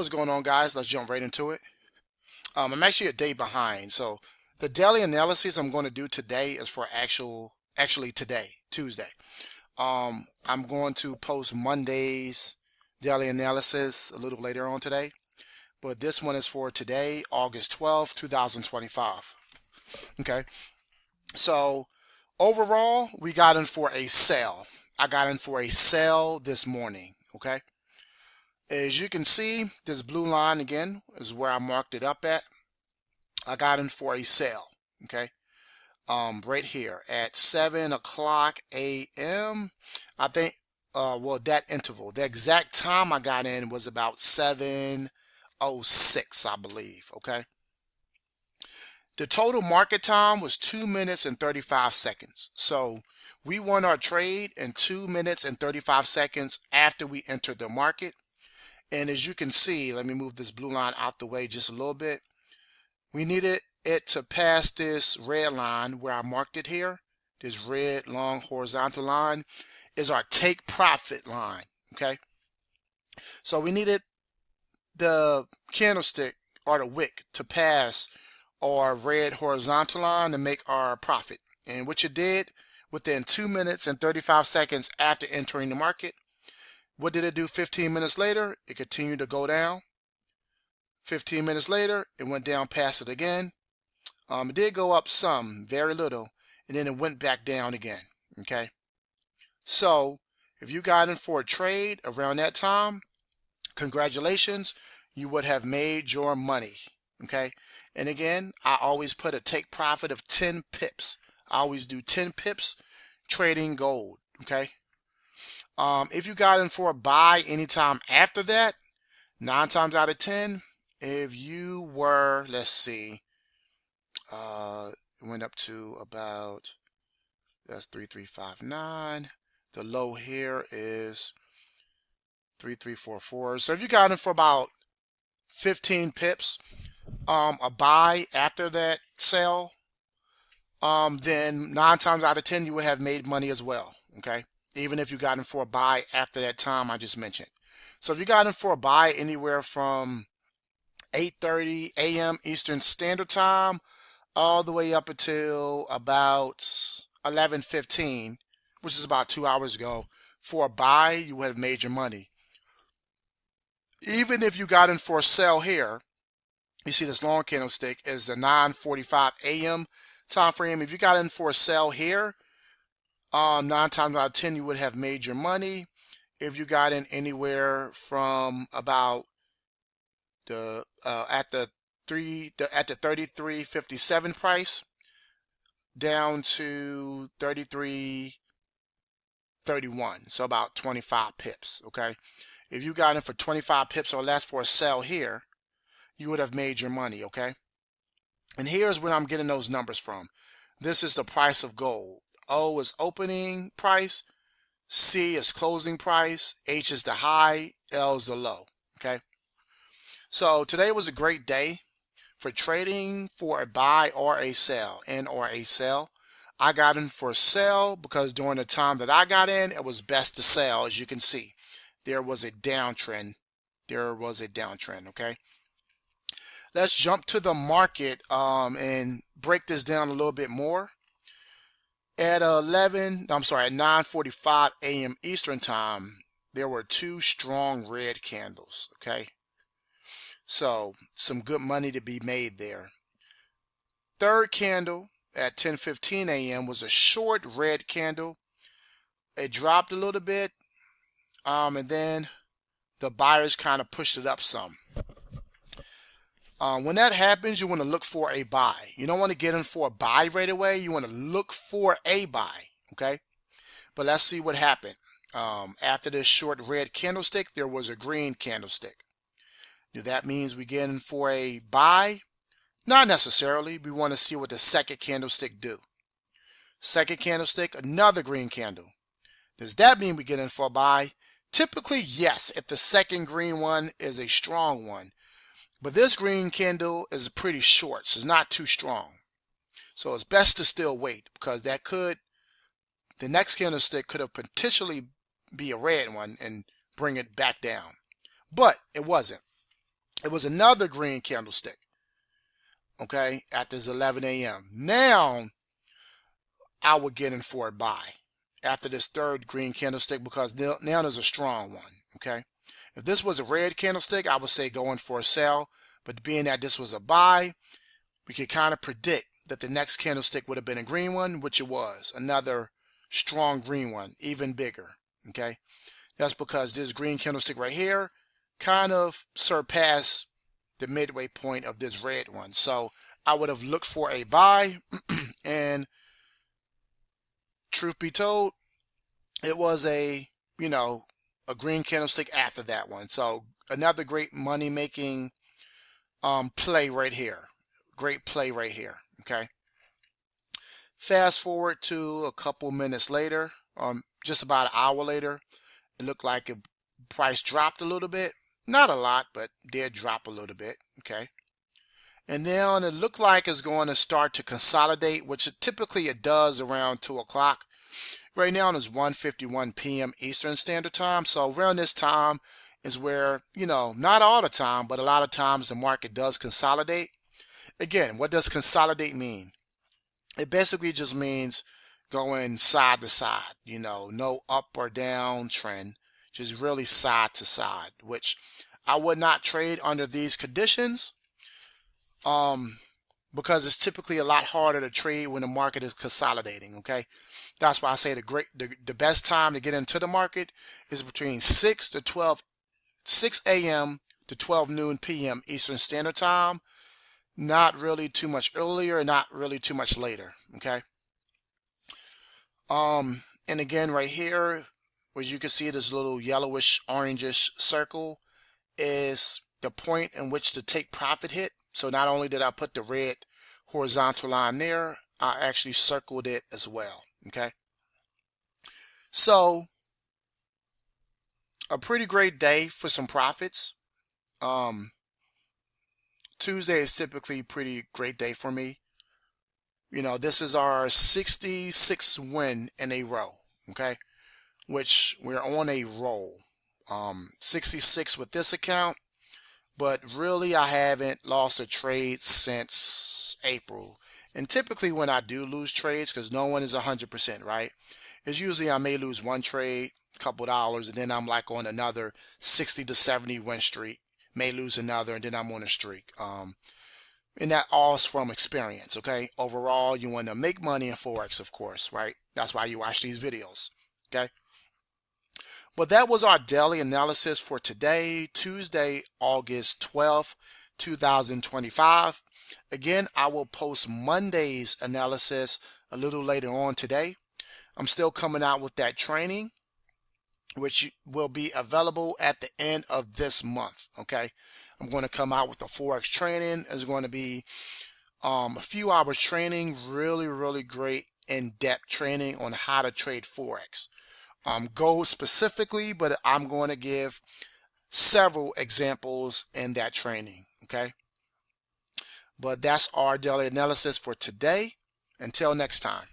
What's going on, guys? Let's jump right into it. I'm actually a day behind, so the daily analysis I'm going to do today is for actually today, Tuesday. I'm going to post Monday's daily analysis a little later on today, but this one is for today, August 12th, 2025. Okay, so overall, we got in for a sell. I got in for a sell this morning. Okay. As you can see, this blue line again is where I marked it up at. I got in for a sale, okay? Right here at 7 o'clock a.m. I think, well, that interval, the exact time I got in was about 7:06, I believe, okay? The total market time was 2 minutes and 35 seconds. So we won our trade in 2 minutes and 35 seconds after we entered the market. And as you can see, let me move this blue line out the way just a little bit. We needed it to pass this red line where I marked it here. This red long horizontal line is our take profit line, okay? So we needed the candlestick or the wick to pass our red horizontal line to make our profit. And what you did within 2 minutes and 35 seconds after entering the market, what did it do 15 minutes later? It continued to go down. 15 minutes later, it went down past it again. It did go up some, very little, and then it went back down again, okay? So, if you got in for a trade around that time, congratulations, you would have made your money, okay? And again, I always put a take profit of 10 pips. I always do 10 pips trading gold, okay? If you got in for a buy anytime after that, 9 times out of 10, if you were, let's see, it went up to about, that's 3359. The low here is 3344. So if you got in for about 15 pips, a buy after that sale, then 9 times out of 10, you would have made money as well, okay? Even if you got in for a buy after that time I just mentioned. So if you got in for a buy anywhere from 8:30 a.m. Eastern Standard Time all the way up until about 11:15, which is about 2 hours ago, for a buy, you would have made your money. Even if you got in for a sell here, you see this long candlestick is the 9:45 a.m. time frame. If you got in for a sell here, 9 times out of 10, you would have made your money. If you got in anywhere from about the at the 33.57 price down to 33.31, so about 25 pips, okay? If you got in for 25 pips or less for a sell here, you would have made your money, okay? And here's where I'm getting those numbers from. This is the price of gold. O is opening price, C is closing price, H is the high, L is the low, okay? So today was a great day for trading for a buy or a sell, I got in for a sell because during the time that I got in, it was best to sell. As you can see, there was a downtrend. Okay? Let's jump to the market and break this down a little bit more. At 9:45 a.m. Eastern time, there were 2 strong red candles, okay? So, some good money to be made there. Third candle at 10:15 a.m. was a short red candle. It dropped a little bit, and then the buyers kind of pushed it up some. When that happens, you want to look for a buy. You don't want to get in for a buy right away. You want to look for a buy, okay? But let's see what happened. After this short red candlestick, there was a green candlestick. Do that means we get in for a buy? Not necessarily. We want to see what the second candlestick do. Second candlestick, another green candle. Does that mean we get in for a buy? Typically, yes, if the second green one is a strong one. But this green candle is pretty short, so it's not too strong. So it's best to still wait because the next candlestick could have potentially be a red one and bring it back down. But it wasn't. It was another green candlestick, okay, at this 11 a.m. Now I would get in for a buy after this third green candlestick because now there's a strong one, okay? If this was a red candlestick, I would say go in for a sell, but being that this was a buy, we could kind of predict that the next candlestick would have been a green one, which it was, another strong green one, even bigger, okay? That's because this green candlestick right here kind of surpassed the midway point of this red one. So I would have looked for a buy and truth be told, it was a, a green candlestick after that one. So another great money making play right here. Great play right here. Okay. Fast forward to a couple minutes later, just about an hour later, it looked like the price dropped a little bit. Not a lot, but did drop a little bit. Okay. And then it looked like it's going to start to consolidate, which typically it does around 2 o'clock. Right now it's 1:51 p.m. Eastern Standard Time. So around this time is where, not all the time, but a lot of times the market does consolidate. Again, what does consolidate mean? It basically just means going side to side, no up or down trend, just really side to side, which I would not trade under these conditions. Because it's typically a lot harder to trade when the market is consolidating, okay? That's why I say the best time to get into the market is between 6 a.m. to 12 noon p.m. Eastern Standard Time. Not really too much earlier, not really too much later, okay? And again, right here, as you can see, this little yellowish, orangish circle is the point in which to take profit hit. So not only did I put the red horizontal line there, I actually circled it as well, okay? So a pretty great day for some profits. Tuesday is typically a pretty great day for me. This is our 66th win in a row, okay? Which we're on a roll. 66 with this account, but really I haven't lost a trade since April. And typically when I do lose trades, because no one is 100%, right? It's usually I may lose one trade, couple dollars, and then I'm like on another 60 to 70 win streak. May lose another, and then I'm on a streak. And that all's from experience, okay? Overall, you want to make money in Forex, of course, right? That's why you watch these videos, okay? But that was our daily analysis for today, Tuesday, August 12th, 2025. Again, I will post Monday's analysis a little later on today. I'm still coming out with that training, which will be available at the end of this month, okay? I'm going to come out with the Forex training. It's going to be a few hours training, really, really great in-depth training on how to trade Forex. Gold specifically, but I'm going to give several examples in that training, okay? But that's our daily analysis for today. Until next time.